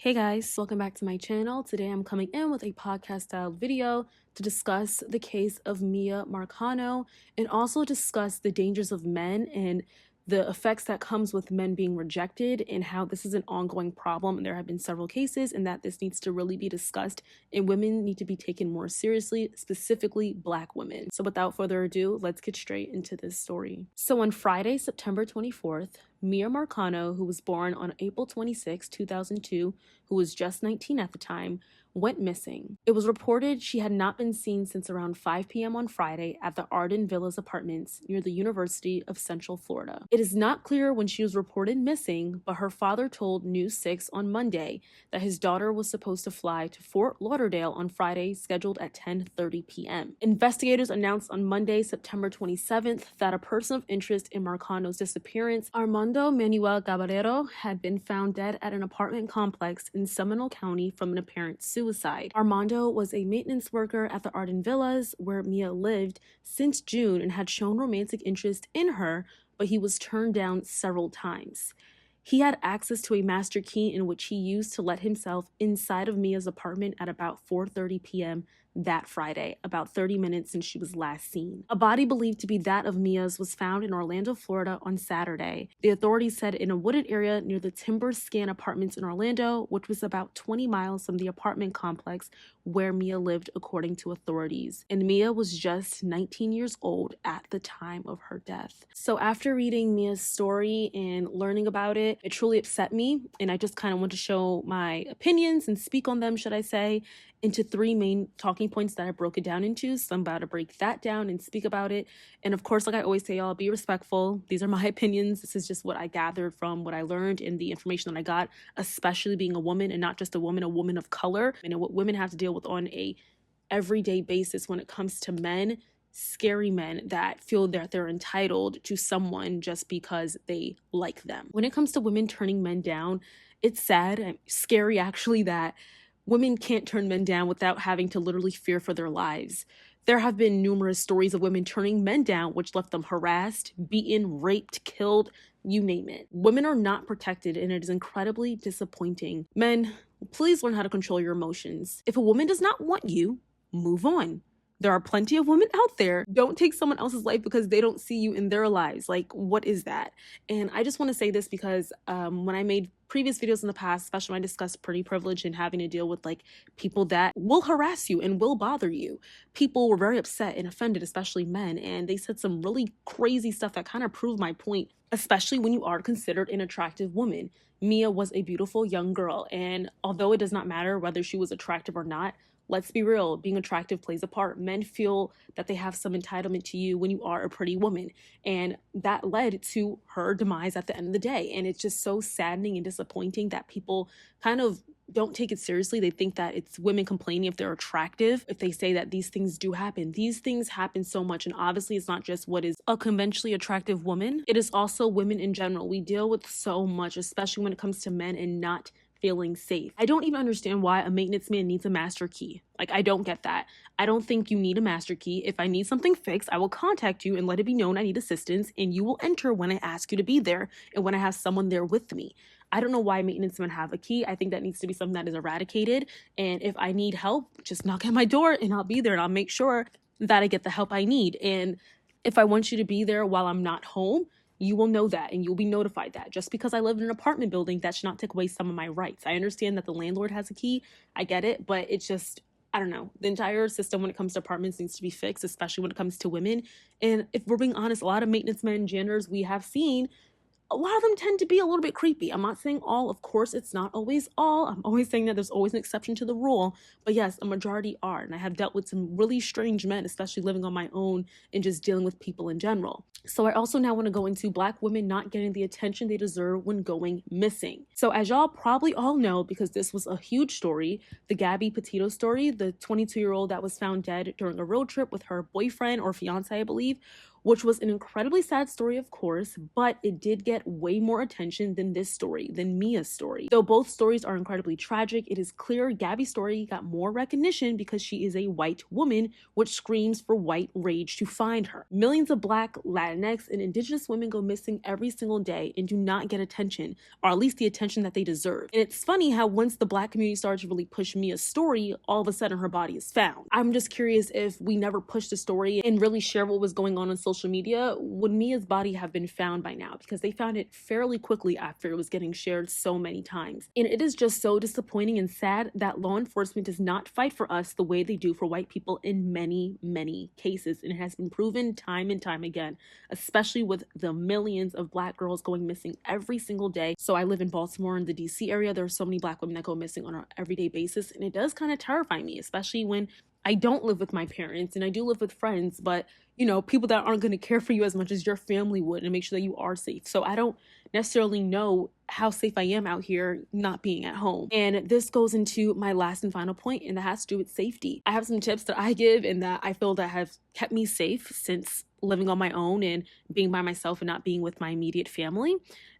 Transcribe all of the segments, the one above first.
Hey guys, welcome back to my channel. Today I'm coming in with a podcast style video to discuss the case of Miya Marcano and also discuss the dangers of men and the effects that comes with men being rejected and how this is an ongoing problem, and there have been several cases, and that this needs to really be discussed and women need to be taken more seriously, specifically Black women. So without further ado, let's get straight into this story. So on Friday, September 24th, Miya Marcano, who was born on April 26, 2002, who was just 19 at the time, went missing. It was reported she had not been seen since around 5 p.m. on Friday at the Arden Villas apartments near the University of Central Florida. It is not clear when she was reported missing, but her father told News 6 on Monday that his daughter was supposed to fly to Fort Lauderdale on Friday, scheduled at 10:30 p.m. Investigators announced on Monday, September 27th, that a person of interest in Marcano's disappearance, Armando Manuel Caballero, had been found dead at an apartment complex in Seminole County from an apparent suicide. Armando was a maintenance worker at the Arden Villas, where Miya lived, since June and had shown romantic interest in her, but he was turned down several times. He had access to a master key in which he used to let himself inside of Miya's apartment at about 4:30 p.m. that Friday, about 30 minutes since she was last seen. A body believed to be that of Miya's was found in Orlando, Florida on Saturday. The authorities said in a wooded area near the Timber Scan apartments in Orlando, which was about 20 miles from the apartment complex where Miya lived, according to authorities. And Miya was just 19 years old at the time of her death. So after reading Miya's story and learning about it, it truly upset me, and I just kind of want to show my opinions and speak on them, should I say, into three main talking points that I broke it down into. So I'm about to break that down and speak about it. And of course, like I always say, y'all, be respectful. These are my opinions. This is just what I gathered from what I learned and the information that I got, especially being a woman, and not just a woman of color, and what women have to deal with on a everyday basis when it comes to men, scary men that feel that they're entitled to someone just because they like them. When it comes to women turning men down, it's sad and scary actually that women can't turn men down without having to literally fear for their lives. There have been numerous stories of women turning men down, which left them harassed, beaten, raped, killed, you name it. Women are not protected, and it is incredibly disappointing. Men, please learn how to control your emotions. If a woman does not want you, move on. There are plenty of women out there. Don't take someone else's life because they don't see you in their lives. Like, what is that? And I just want to say this because when I made previous videos in the past, especially when I discussed pretty privilege and having to deal with like people that will harass you and will bother you, people were very upset and offended, especially men, and they said some really crazy stuff that kind of proved my point, especially when you are considered an attractive woman. Miya was a beautiful young girl, and although it does not matter whether she was attractive or not, let's be real, being attractive plays a part. Men feel that they have some entitlement to you when you are a pretty woman. And that led to her demise at the end of the day. And it's just so saddening and disappointing that people kind of don't take it seriously. They think that it's women complaining if they're attractive, if they say that these things do happen. These things happen so much. And obviously it's not just what is a conventionally attractive woman. It is also women in general. We deal with so much, especially when it comes to men and not feeling safe. I don't even understand why a maintenance man needs a master key. Like, I don't get that. I don't think you need a master key. If I need something fixed, I will contact you and let it be known I need assistance, and you will enter when I ask you to be there and when I have someone there with me. I don't know why maintenance men have a key. I think that needs to be something that is eradicated. And if I need help, just knock at my door and I'll be there, and I'll make sure that I get the help I need. And if I want you to be there while I'm not home, you will know that and you'll be notified that. Just because I live in an apartment building, that should not take away some of my rights. I understand that the landlord has a key. I get it, but it's just, I don't know. The entire system when it comes to apartments needs to be fixed, especially when it comes to women. And if we're being honest, a lot of maintenance men, janitors we have seen, a lot of them tend to be a little bit creepy. I'm not saying all, of course, it's not always all. I'm always saying that there's always an exception to the rule. But yes, a majority are. And I have dealt with some really strange men, especially living on my own and just dealing with people in general. So I also now want to go into Black women not getting the attention they deserve when going missing. So as y'all probably all know, because this was a huge story, the Gabby Petito story, the 22-year-old that was found dead during a road trip with her boyfriend or fiance, I believe, which was an incredibly sad story, of course, but it did get way more attention than this story, than Mia's story. Though both stories are incredibly tragic, it is clear Gabby's story got more recognition because she is a white woman, which screams for white rage to find her. Millions of Black, Latinx, and Indigenous women go missing every single day and do not get attention, or at least the attention that they deserve. And it's funny how once the Black community started to really push Mia's story, all of a sudden her body is found. I'm just curious, if we never pushed the story and really share what was going on social media, would Mia's body have been found by now? Because they found it fairly quickly after it was getting shared so many times. And it is just so disappointing and sad that law enforcement does not fight for us the way they do for white people in many, many cases. And it has been proven time and time again, especially with the millions of Black girls going missing every single day. So I live in Baltimore, in the DC area. There are so many Black women that go missing on an everyday basis. And it does kind of terrify me, especially when I don't live with my parents and I do live with friends, but you know, people that aren't going to care for you as much as your family would and make sure that you are safe. So I don't necessarily know how safe I am out here not being at home. And this goes into my last and final point, and that has to do with safety. I have some tips that I give and that I feel that have kept me safe since living on my own and being by myself and not being with my immediate family.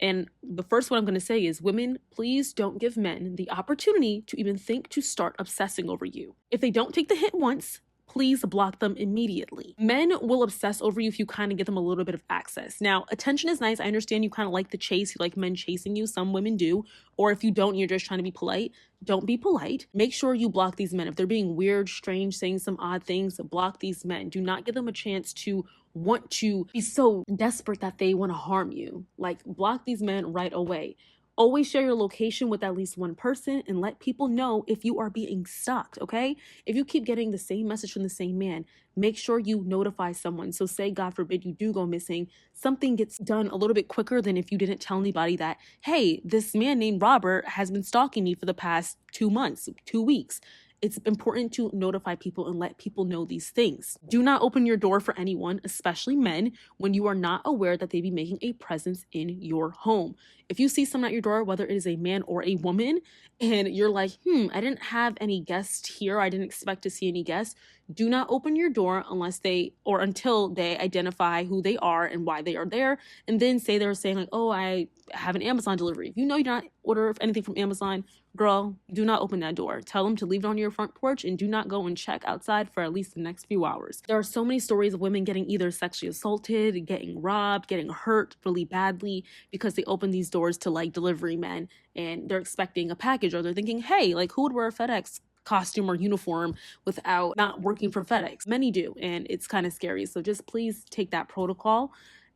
And the first one I'm going to say is, women, please don't give men the opportunity to even think to start obsessing over you. If they don't take the hint once, please block them immediately. Men will obsess over you if you kind of give them a little bit of access. Now, attention is nice. I understand you kind of like the chase. You like men chasing you. Some women do. Or if you don't, you're just trying to be polite. Don't be polite. Make sure you block these men. If they're being weird, strange, saying some odd things, block these men. Do not give them a chance to want to be so desperate that they want to harm you. Like, block these men right away. Always share your location with at least one person and let people know if you are being stalked, okay? If you keep getting the same message from the same man, make sure you notify someone. So say, God forbid, you do go missing, something gets done a little bit quicker than if you didn't tell anybody that, hey, this man named Robert has been stalking me for the past 2 months, 2 weeks. It's important to notify people and let people know these things. Do not open your door for anyone, especially men, when you are not aware that they be making a presence in your home. If you see someone at your door, whether it is a man or a woman, and you're like, I didn't have any guests here, I didn't expect to see any guests, do not open your door until they identify who they are and why they are there, and then say they're saying like, oh, I have an Amazon delivery. If you know you do not order anything from Amazon, girl, do not open that door. Tell them to leave it on your front porch and do not go and check outside for at least the next few hours. There are so many stories of women getting either sexually assaulted, getting robbed, getting hurt really badly because they open these doors to like delivery men and they're expecting a package, or they're thinking, hey, like who would wear a FedEx costume or uniform without not working for FedEx? Many do, and it's kind of scary. So just please take that protocol.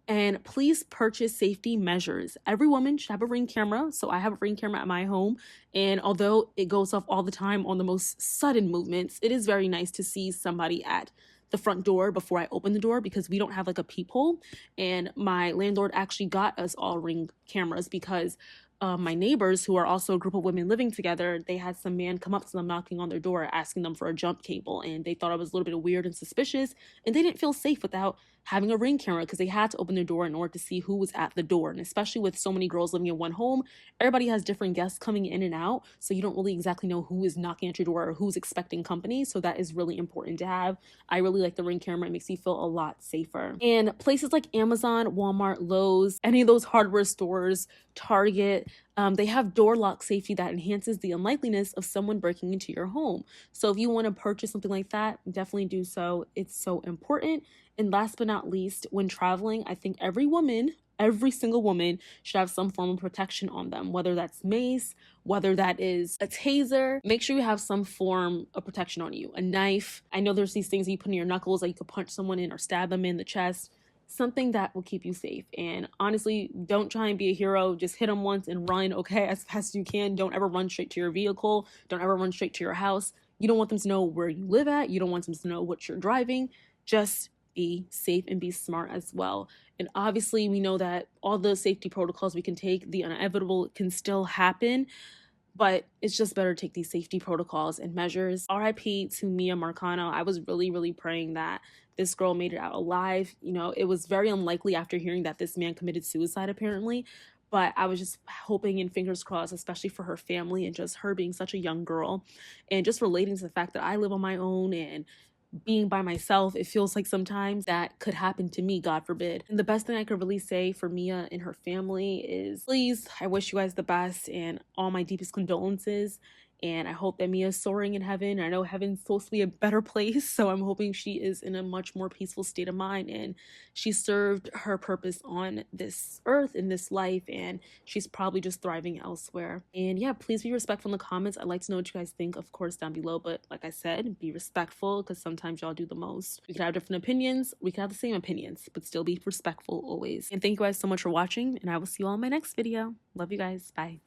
And please purchase safety measures. Every woman should have a Ring camera. So I have a Ring camera at my home. And although it goes off all the time on the most sudden movements, it is very nice to see somebody at the front door before I open the door, because we don't have like a peephole. And my landlord actually got us all Ring cameras because my neighbors, who are also a group of women living together, they had some man come up to them knocking on their door asking them for a jump cable, and they thought it was a little bit weird and suspicious, and they didn't feel safe without having a Ring camera because they had to open their door in order to see who was at the door. And especially with so many girls living in one home, everybody has different guests coming in and out, so you don't really exactly know who is knocking at your door or who's expecting company. So that is really important to have. I really like the Ring camera. It makes you feel a lot safer. And places like Amazon, Walmart, Lowe's, any of those hardware stores, Target, they have door lock safety that enhances the unlikeliness of someone breaking into your home. So if you want to purchase something like that, definitely do so. It's so important. And last but not least, when traveling, I think every single woman should have some form of protection on them, whether that's mace, whether that is a taser. Make sure you have some form of protection on you. A knife. I know there's these things that you put in your knuckles that you could punch someone in or stab them in the chest. Something that will keep you safe. And honestly, don't try and be a hero. Just hit them once and run, okay, as fast as you can. Don't ever run straight to your vehicle. Don't ever run straight to your house. You don't want them to know where you live at. You don't want them to know what you're driving. Just be safe and be smart as well. And obviously, we know that all the safety protocols we can take, the inevitable can still happen, but it's just better to take these safety protocols and measures. RIP to Miya Marcano. I was really, really praying that this girl made it out alive. You know, it was very unlikely after hearing that this man committed suicide, apparently. But I was just hoping and fingers crossed, especially for her family and just her being such a young girl, and just relating to the fact that I live on my own and being by myself, it feels like sometimes that could happen to me, God forbid. And the best thing I could really say for Miya and her family is, please, I wish you guys the best and all my deepest condolences. And I hope that Miya is soaring in heaven. I know heaven's supposed to be a better place, so I'm hoping she is in a much more peaceful state of mind and she served her purpose on this earth, in this life, and she's probably just thriving elsewhere. And yeah, please be respectful in the comments. I'd like to know what you guys think, of course, down below. But like I said, be respectful because sometimes y'all do the most. We could have different opinions. We could have the same opinions, but still be respectful always. And thank you guys so much for watching, and I will see you all in my next video. Love you guys. Bye.